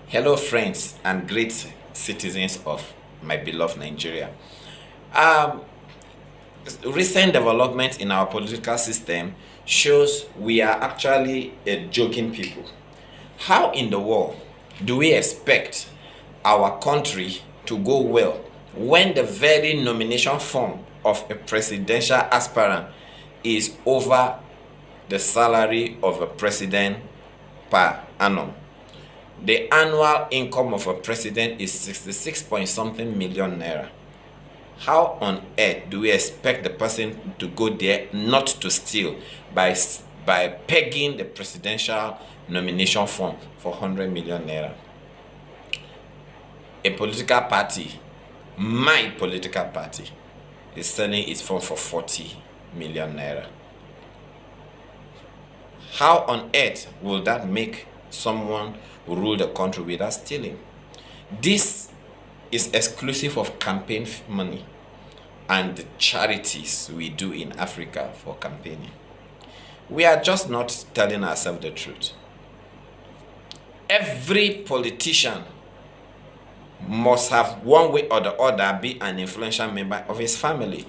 Hello, friends and great citizens of my beloved Nigeria. Um, Recent development in our political system shows we are actually a joking people. How in the world do we expect our country to go well when the very nomination form of a presidential aspirant is over the salary of a president per annum? The annual income of a president is 66 point something million naira. How on earth do we expect the person to go there not to steal by pegging the presidential nomination form for 100 million naira? A political party, my political party, is selling its form for 40 million naira. How on earth will that make someone rule the country without stealing? This is exclusive of campaign money and the charities we do in Africa for campaigning. We are just not telling ourselves the truth. Every politician must have, one way or the other, be an influential member of his family.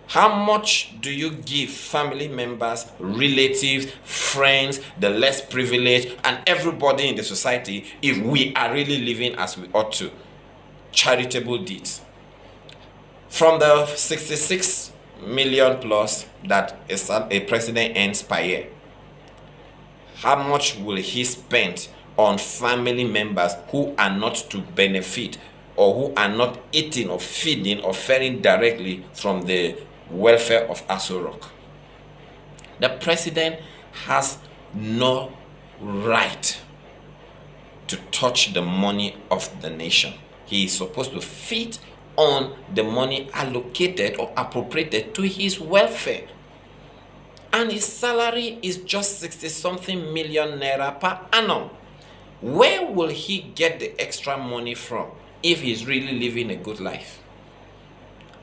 How much do you give family members, relatives, friends, the less privileged, and everybody in the society if we are really living as we ought to? Charitable deeds. From the 66 million plus that a president earns per year, how much will he spend on family members who are not to benefit or who are not eating or feeding or faring directly from the welfare of Aso Rock? The president has no right to touch the money of the nation. He is supposed to feed on the money allocated or appropriated to his welfare. And his salary is just 60 something million naira per annum. Where will he get the extra money from if he's really living a good life?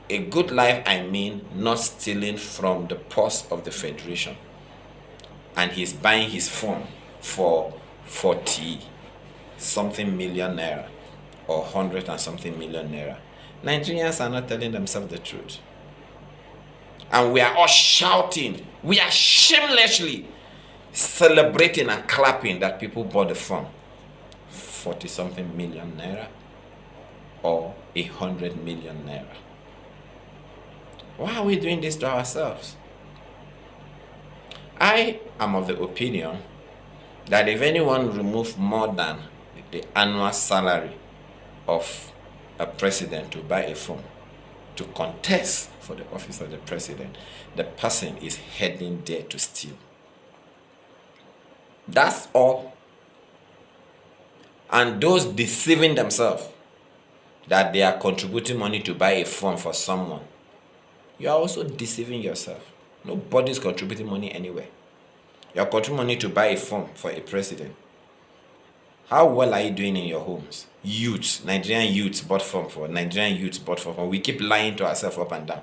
A good life, I mean, not stealing from the purse of the Federation. And he's buying his phone for 40 something million naira or 100 and something million naira. Nigerians are not telling themselves the truth. And we are all shouting, we are shamelessly celebrating and clapping that people bought the phone. 40 something million naira or 100 million naira. Why are we doing this to ourselves? I am of the opinion that if anyone removes more than the annual salary of a president to buy a phone to contest for the office of the president, the person is heading there to steal. That's all. And those deceiving themselves that they are contributing money to buy a phone for someone, you are also deceiving yourself. Nobody's contributing money anywhere. You are contributing money to buy a phone for a president. How well are you doing in your homes? Youths, Nigerian youths bought phone for Nigerian youths bought phone. We keep lying to ourselves up and down.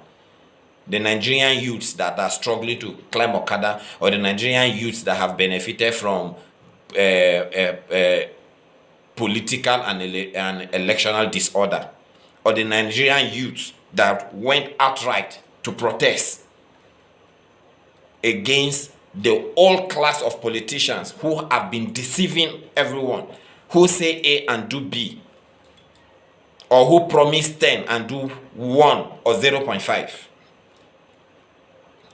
The Nigerian youths that are struggling to climb Okada, or the Nigerian youths that have benefited from political and electoral disorder, or the Nigerian youths that went outright to protest against the old class of politicians who have been deceiving everyone, who say A and do B, or who promise 10 and do 1 or 0.5.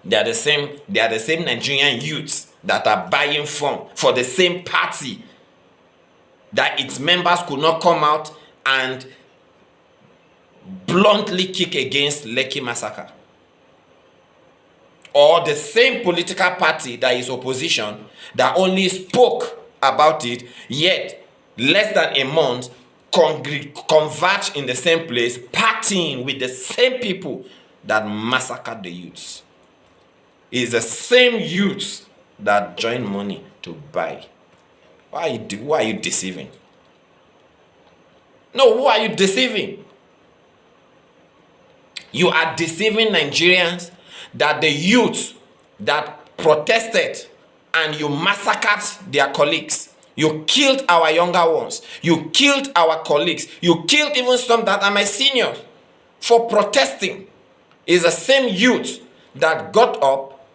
They are the same Nigerian youths that are buying phone for the same party that its members could not come out and bluntly kick against Lekki massacre. Or the same political party that is opposition that only spoke about it, yet less than a month converge in the same place, partying with the same people that massacred the youths. It's the same youths that join money to buy. Who are you deceiving? No, who are you deceiving? You are deceiving Nigerians that the youth that protested and you massacred their colleagues You killed our younger ones. You killed our colleagues. You killed even some that are my seniors for protesting. It's the same youth that got up,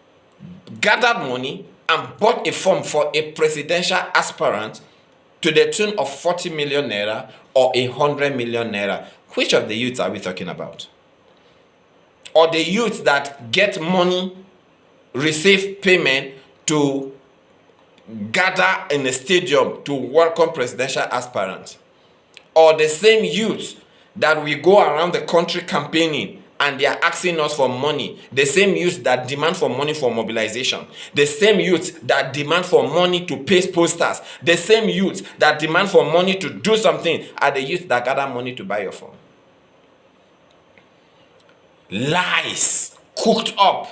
gathered money, and bought a form for a presidential aspirant to the tune of 40 million naira or 100 million naira. Which of the youths are we talking about? Or the youths that get money, receive payment to gather in a stadium to welcome presidential aspirants? Or the same youths that we go around the country campaigning and they are asking us for money, the same youths that demand for money for mobilization, the same youths that demand for money to paste posters, the same youths that demand for money to do something are the youths that gather money to buy your phone. Lies cooked up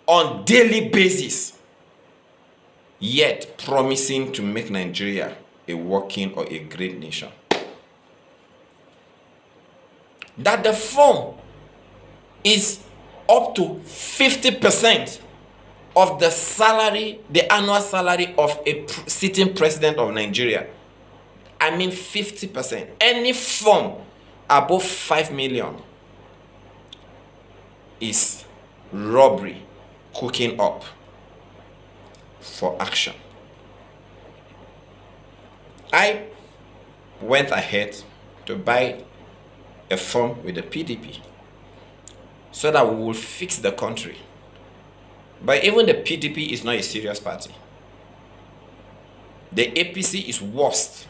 on daily basis, yet promising to make Nigeria a working or a great nation. That the form is up to 50% of the salary, the annual salary of a sitting president of Nigeria. I mean 50%. Any form above 5 million is robbery cooking up for action. I went ahead to buy a form with the PDP so that we will fix the country. But even the PDP is not a serious party. The APC is worst.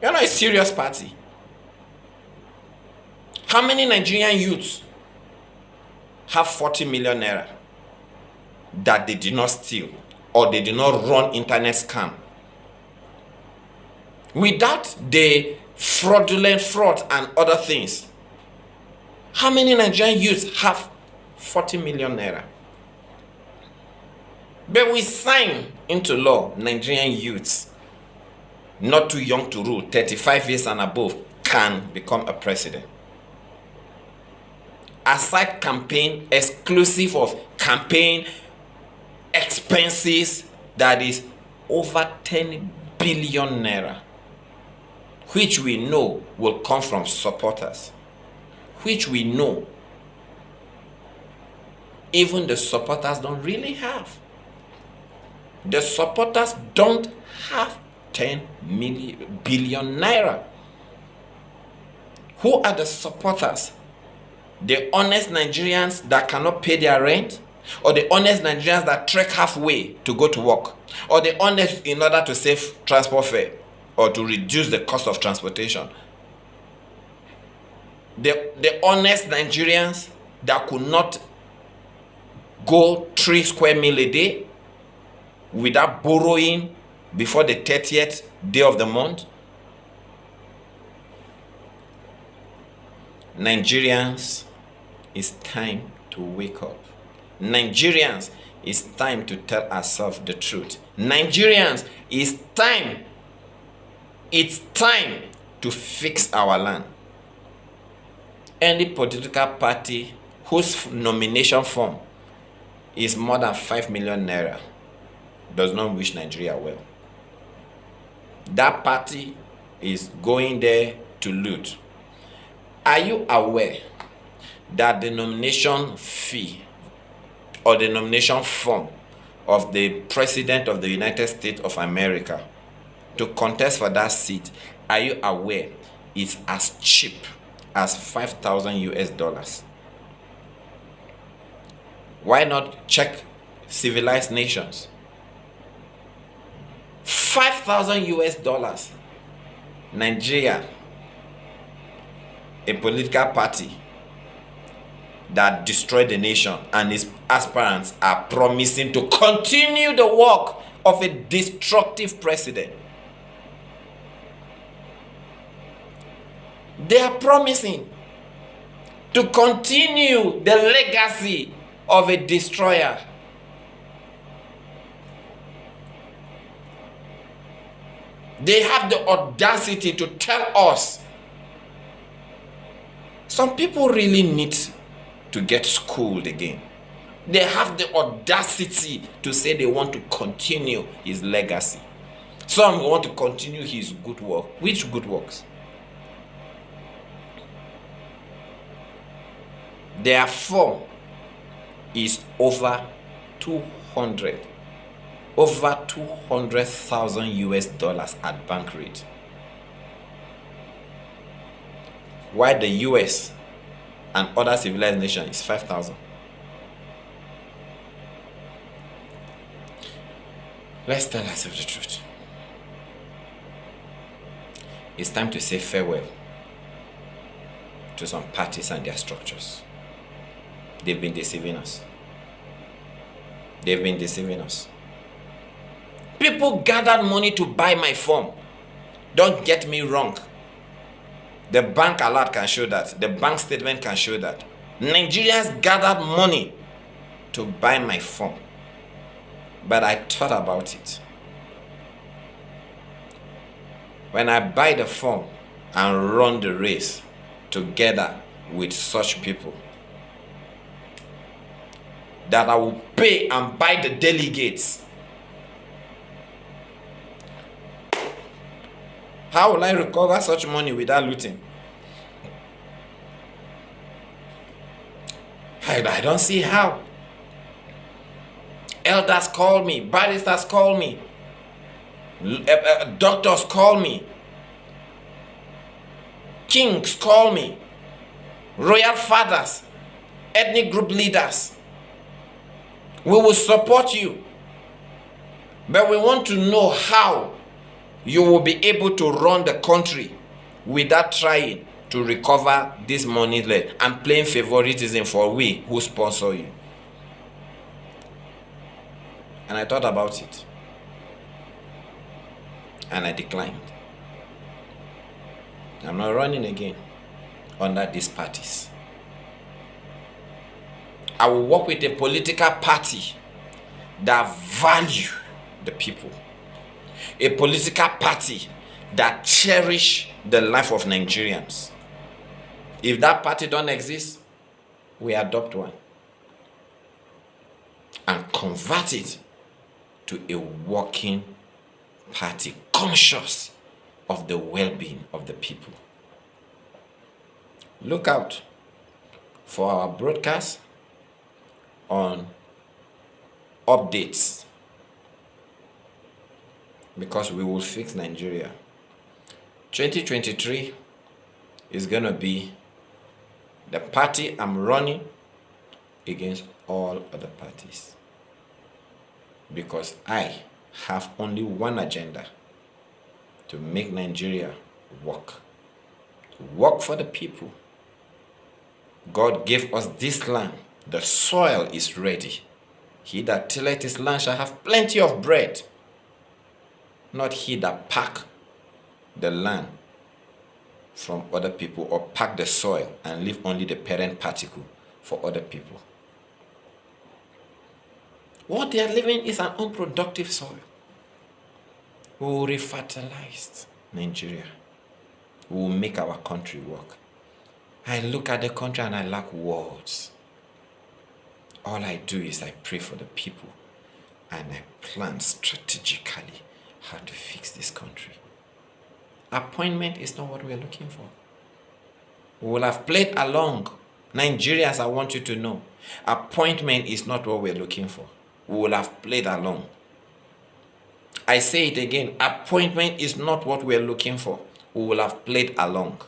You're not a serious party. How many Nigerian youths have 40 million naira that they did not steal or they did not run internet scam? Without the fraudulent fraud and other things, how many Nigerian youths have 40 million naira? But we sign into law, Nigerian youths, not too young to rule, 35 years and above, can become a president. Aside campaign, exclusive of campaign expenses, that is over 10 billion naira, which we know will come from supporters, which we know even the supporters don't really have. The supporters don't have 10 billion naira. Who are the supporters? The honest Nigerians that cannot pay their rent, or the honest Nigerians that trek halfway to go to work, or the honest in order to save transport fare or to reduce the cost of transportation? The honest Nigerians that could not go 3 square meal a day without borrowing before the 30th day of the month? Nigerians, it's time to wake up. Nigerians, it's time to tell ourselves the truth. Nigerians, it's time to fix our land. Any political party whose nomination form is more than 5 million naira does not wish Nigeria well. That party is going there to loot. Are you aware that the nomination fee or the nomination form of the President of the United States of America to contest for that seat, are you aware, is as cheap as $5,000 US? Why not check civilized nations? $5,000 US. Nigeria, a political party that destroyed the nation, and its aspirants are promising to continue the work of a destructive president. They are promising to continue the legacy of a destroyer. They have the audacity to tell us. Some people really need to get schooled again. They have the audacity to say they want to continue his legacy. Some want to continue his good work. Which good works? Their form is over 200,000 US dollars at bank rate. While the US and other civilized nations is 5,000. Let's tell ourselves the truth. It's time to say farewell to some parties and their structures. They've been deceiving us. They've been deceiving us. People gathered money to buy my form. Don't get me wrong. The bank alert can show that. The bank statement can show that. Nigerians gathered money to buy my form. But I thought about it. When I buy the form and run the race together with such people, that I will pay and buy the delegates, how will I recover such money without looting? I don't see how. Elders call me, baristas call me, doctors call me, kings call me, royal fathers, ethnic group leaders. We will support you, but we want to know how you will be able to run the country without trying to recover this money and playing favoritism for we who sponsor you. And I thought about it, and I declined. I'm not running again under these parties. I will work with a political party that value the people. A political party that cherish the life of Nigerians. If that party don't exist, we adopt one and convert it to a working party conscious of the well-being of the people. Look out for our broadcast on updates, because we will fix Nigeria. 2023 is going to be the party I'm running against all other parties, because I have only one agenda: to make Nigeria work. To work for the people. God gave us this land. The soil is ready. He that tilleth his land shall have plenty of bread. Not he that pack the land from other people, or pack the soil and leave only the parent particle for other people. What they are living is an unproductive soil. We will refertilize Nigeria. We will make our country work. I look at the country and I lack words. All I do is I pray for the people and I plan strategically how to fix this country. Appointment is not what we are looking for. We will have played along. Nigerians, I want you to know, appointment is not what we are looking for. We will have played along. I say it again, appointment is not what we are looking for. We will have played along.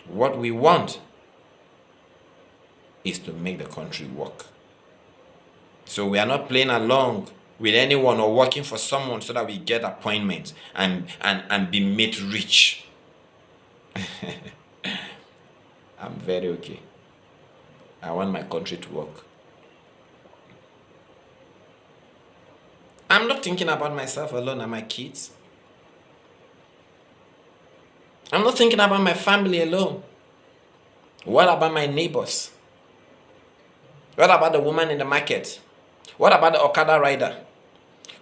What we want is to make the country work. So we are not playing along with anyone or working for someone so that we get appointments and be made rich. I'm very okay. I want my country to work. I'm not thinking about myself alone and my kids. I'm not thinking about my family alone. What about my neighbors? What about the woman in the market? What about the Okada rider?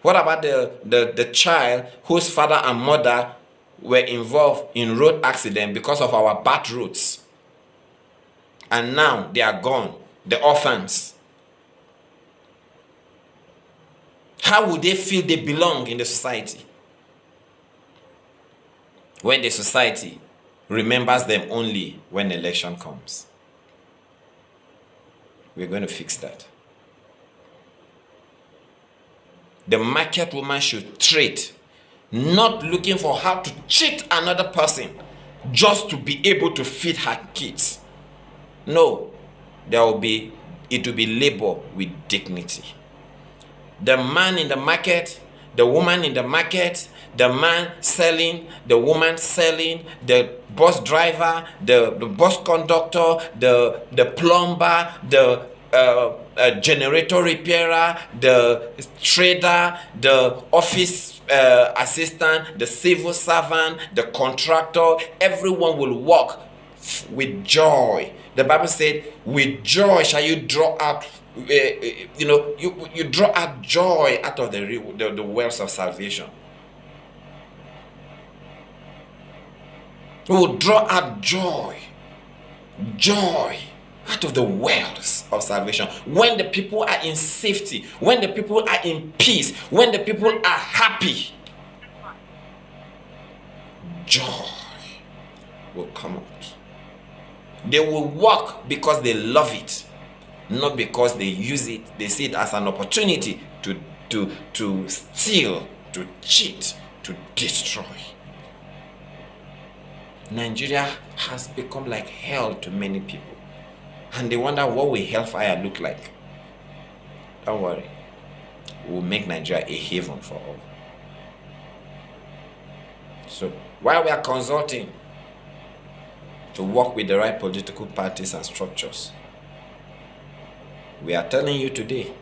What about the child whose father and mother were involved in road accident because of our bad roads? And now they are gone. The orphans. How would they feel they belong in the society when the society remembers them only when election comes? We're going to fix that. The market woman should trade, not looking for how to cheat another person just to be able to feed her kids. No, it will be labor with dignity. The man in the market, the woman in the market, the man selling, the woman selling, the bus driver, the bus conductor, the plumber, the generator repairer, the trader, the office assistant, the civil servant, the contractor, everyone will work with joy. The Bible said, with joy shall you draw out, you draw out joy out of the wells of salvation. We will draw out joy out of the wells of salvation. When the people are in safety, when the people are in peace, when the people are happy, joy will come out. They will work because they love it, not because they use it. They see it as an opportunity to steal, to cheat, to destroy. Nigeria has become like hell to many people, and they wonder what will hellfire look like. Don't worry, we'll make Nigeria a haven for all. So while we are consulting to work with the right political parties and structures, we are telling you today,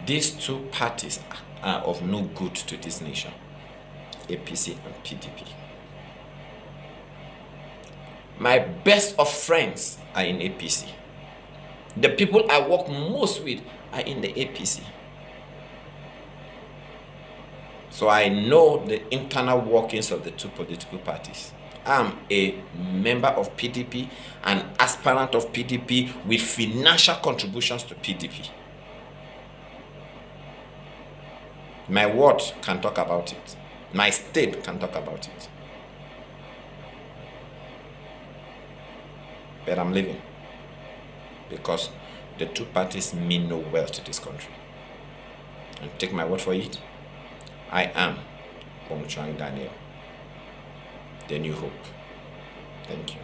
these two parties are of no good to this nation, APC and PDP. My best of friends are in APC. The people I work most with are in the APC. So I know the internal workings of the two political parties. I'm a member of PDP, an aspirant of PDP with financial contributions to PDP. My ward can talk about it. My state can talk about it. But I'm leaving because the two parties mean no well to this country. And take my word for it, I am Bongchuan Daniel, the New Hope. Thank you.